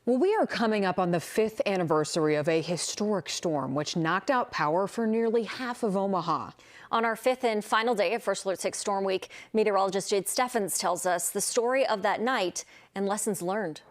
Well, we are coming up on the 5th anniversary of a historic storm which knocked out power for nearly half of Omaha. On our 5th and final day of First Alert 6 Storm Week, meteorologist Jade Steffens tells us the story of that night and lessons learned.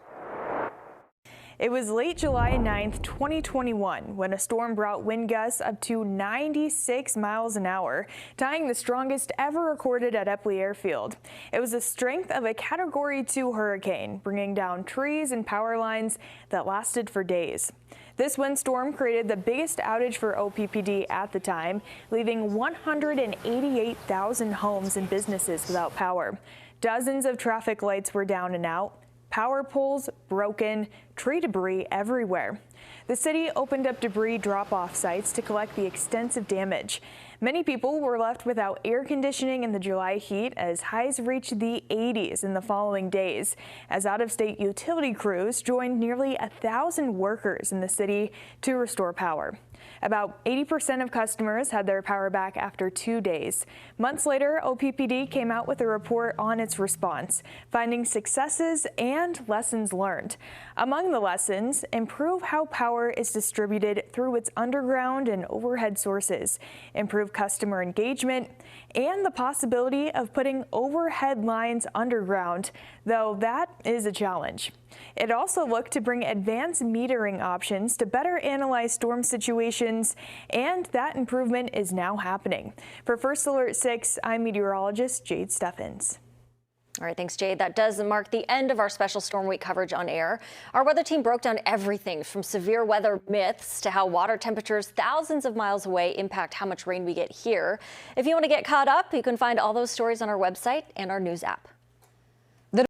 It was late July 9th, 2021, when a storm brought wind gusts up to 96 miles an hour, tying the strongest ever recorded at Epley Airfield. It was the strength of a Category 2 hurricane, bringing down trees and power lines that lasted for days. This windstorm created the biggest outage for OPPD at the time, leaving 188,000 homes and businesses without power. Dozens of traffic lights were down and out. Power poles broken, tree debris everywhere. The city opened up debris drop-off sites to collect the extensive damage. Many people were left without air conditioning in the July heat as highs reached the 80s in the following days, as out-of-state utility crews joined nearly 1,000 workers in the city to restore power. About 80% of customers had their power back after 2 days. Months later, OPPD came out with a report on its response, finding successes and lessons learned. Among the lessons, improve how power is distributed through its underground and overhead sources, improve customer engagement, and the possibility of putting overhead lines underground, though that is a challenge. It also looked to bring advanced metering options to better analyze storm situations, and that improvement is now happening. For First Alert 6, I'm meteorologist Jade Steffens. All right, thanks, Jade. That does mark the end of our special Storm Week coverage on air. Our weather team broke down everything from severe weather myths to how water temperatures thousands of miles away impact how much rain we get here. If you want to get caught up, you can find all those stories on our website and our news app.